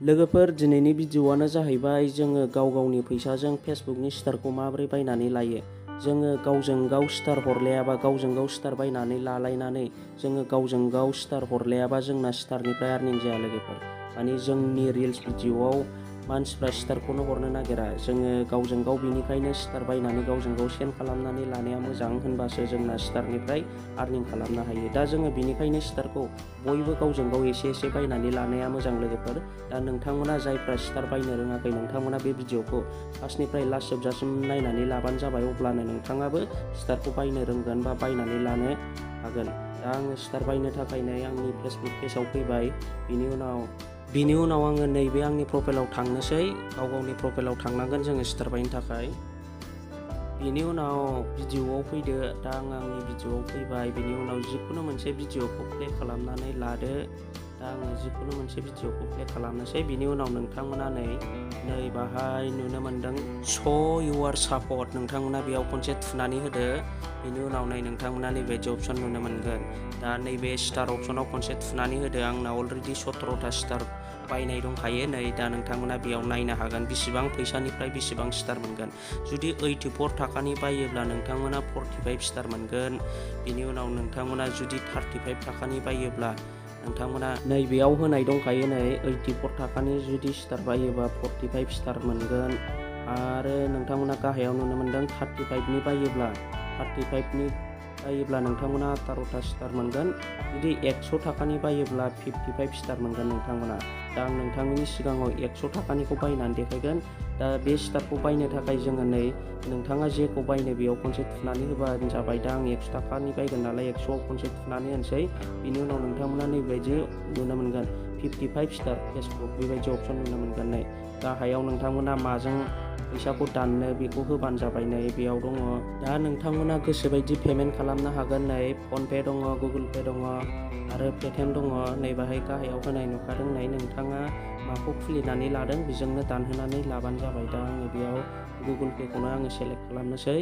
लोगोफोर दिनैनि भिडिअ'आनो जाहैबाय जोङो गावनि फैसाजों फेसबुकनि स्टारखौ माबोरै बायनानै लायो। जोङो गावजों गाव स्टार हरलायाबा गावजों गाव स्टार बायनानै लालायनानै जोङो गावजों गाव स्टार हरलायाबा जोंना स्टारनिफ्राय आर्निं जाया लोगोफोर। माने जोंनि रिल्स भिडिअ'आव मानसिफ्रा स्टारखौनो हरनो नागिरा। जोङो गावजों गाव बिनिखायनो स्टार बायनानै गावजों गाव सेन्ड खालामनानै लानाया मोजां, होनबासो जोंना स्टारनिफ्राय आर्निं खालामनो हायो। दा जोङो बिनिखायनो स्टारखौ बयबो गावजों गाव एसे एसे बायनानै लानाया मोजां लोगोफोर। दा नोंथांमोना जायफ्रा स्टार बायनो रोङाखै नोंथांमोना बे भिडिअ'खौ फार्स्टनिफ्राय लास्ट जोबजासिम नायनानै लाबानो जाबाय। अब्लानो नोंथाङाबो स्टारखौ बायनो रोंगोन बा बायनानै लानो हागोन। दा आङो स्टार बायनो थाखाय आंनि फेसबुक पेजाव फैबाय। बिनि उनाव आङो नैबे आंनि प्रफाइलाव थांनोसै। गावनि प्रफाइलाव थांनांगोन जोङो स्टार बायनो थाखाय। बिनि उनाव भिडिअ'आव फैदो। दा आङो आंनि भिडिअ'आव फैबाय। बिनि उनाव जिखुनु मोनसे भिडिअ'खौ प्ले खालामनानै लादो। दा आङो जिखुनु मोनसे भिडिअ'खौ प्ले खालामनोसै। बिनि उनाव नोंथांमोना नै बाहाय नुनो मोनदों श' इउआर सापर्ट, नोंथांमोना बेयाव खनसे थुनानै होदो। बिनि उनाव नोंथांमोना नैबेदि अप्सन नुनो मोनगोन। दा नैबे स्टार अप्सनाव खनसे थुनानै होदो। आंना अलरेडि 17टा स्टार बायनाय दंखायो। दा नोंथांमोना बेयाव नायनो हागोन बेसेबां फैसानिफ्राय बेसेबां स्टार मोनगोन। जुदि 84 थाखानि बायोब्ला नोंथांमोना 45 स्टार मोनगोन। बिनि उनाव नोंथांमोना जुदि 35 थाखानि बायोब्ला नोंथांमोना नैबेयाव होनाय दंखायो 84 थाखानि जुदि स्टार बायोबा 45 स्टार मोनगोन। आरो नोंथांमोना गाहायाव नुनो मोनदों 35नि बायोब्ला नोंथांमोना 18टा स्टार मोनगोन। जुदि 100 थाखानि बायोब्ला 55 स्टार मोनगोन नोंथांमोना। दा आं नोंथांनि सिगाङाव 100 थाखानिखौ बायनानै देखायगोन। दा बे स्टारखौ बायनो थाखाय जोङो नोंथाङा जेखौ बायनो बेयाव खनसे थुनानै होबानो जाबाय। दा आं 100 थाखानि बायगोन नालाय 100आव खनसे थुनानै होनोसै। बिनि उनाव नोंथांमोना नैबायदि नुनो मोनगोन 55 स्टार फेसबुक, बेबायदि अप्सन नुनो मोनगोन। गाहायाव नोंथांमोना माजों फैसाखौ दाननो बेखौ होबानो जाबाय। बेयाव दङ। दा नोंथांमोना गोसोबायदि पेमेन्ट खालामनो हागोन। फनपे दङ, गुगोल पे दङ आरो पेटिएम दङ। बाहाय गाहायाव होनाय नुखादों। नोंथाङा माखौ खुलिनानै लादों बेजोंनो दानहोनानै लाबानो जाबाय। दा आङो बेयाव गुगोल पेखौनो आङो सेलेक्ट खालामनोसै।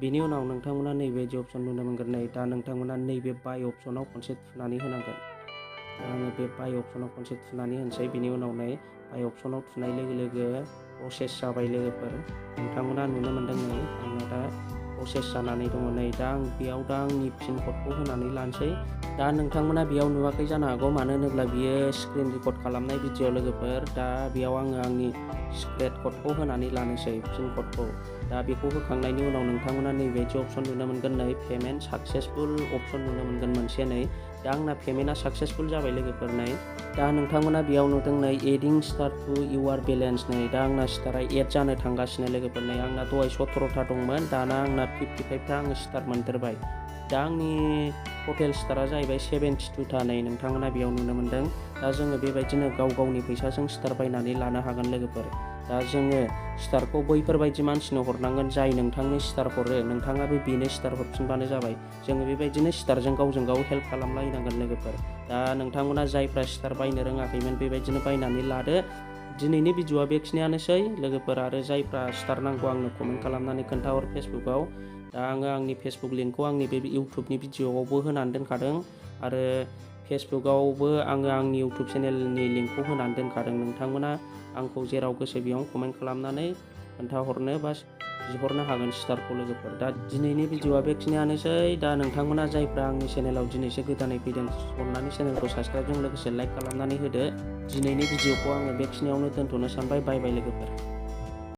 बिनि उनाव नोंथांमोना नैबेदि अप्सन नुनो मोनगोन। दा नोंथांमोना नैबे बाय अप्सनाव खनसे थुनानै होनांगोन। दा आङो बे बाय अप्सनाव खनसे थुनानै होनोसै। बिनि उनाव बाय अप्सनाव थुनाय लोगो लोगो प्रसेस जाबाय लोगोफोर। नोंथांमोना नुनो मोनदों आंना दा प्रसेस जानानै दङ। दा आं बेयाव आंनि पिन क'डखौ होनानै लानोसै। दा नोंथांमोना बेयाव नुवाखै जानो हागौ, मानो होनोब्ला बियो स्क्रिन रेकर्ड खालामनाय भिडिअ लोगोफोर। दा बेयाव आङो आंनि सिक्रेट क'डखौ होनानै लानोसै, पिन क'डखौ। दा बेखौ होखांनायनि उनाव नोंथांमोना नैबेदि अप्सन नुनो मोनगोन। पेमेन्ट साक्सेसफुल अप्सन नुनो मोनगोन मोनसे। दा आंना पेमेन्टआ साक्सेसफुल जाबाय लोगोफोर। दा नोंथांमोना बेयाव नुदों एडिं स्टार टु इउआर बेलेन्स। दा आंना स्टारा एड जानो थांगासिनो लोगोफोर। आंना दहाय 17टा दंमोन, दाना आंना 55टा आङो स्टार मोनदेरबाय। दा आंनि टटेल स्टारा जाहैबाय 72टा। नोंथांमोना बेयाव नुनो मोनदों। दा जोङो बेबायदिनो गावनि फैसाजों स्टार बायनानै लानो हागोन लोगोफोर। दा जोङो स्टारखौ बैफोरबायदि मानसिनो हरनांगोन जाय नोंथांनो स्टार हरो। नोंथाङाबो बेनो स्टार हरफिनबानो जाबाय। जोङो बेबायदिनो स्टारजों गावजों गाव हेल्प खालामलायनांगोन लोगोफोर। दा नोंथांमोना जायफ्रा स्टार बायनो रोङाखैमोन बेबायदिनो बायनानै लादो। दिनैनि भिडिअ'आ बेखिनियानोसै लोगोफोर। आरो जायफ्रा स्टार नांगौ आंनो कमेन्ट खालामनानै खोन्थाहर फेसबुकआव। दा आङो आंनि फेसबुक लिंकखौ आंनि बे इउटुबनि भिडिअ'आवबो होनानै दोनखादों। आरो फेसबुकआवबो आङो आंनि इउटुब चेनेलनि लिंकखौ होनानै दोनखादों। नोंथांमोना आंखौ जेराव गोसो बेयाव कमेन्ट खालामनानै खोन्थाहरनो बा बिहरनो हागोन स्टारखौ लोगोफोर। दा दिनैनि भिडिअ'आ बेखिनियानोसै। दा नोंथांमोना जायफ्रा आंनि चेनेलाव दिनैसो गोदानै फैदों अननानै चेनेलखौ साबस्क्राइबजों लोगोसे लाइक खालामनानै होदो। दिनैनि भिडिअ'खौ आङो बेखिनियावनो दोनथ'नो सानबाय। बाय बाय लोगोफोर।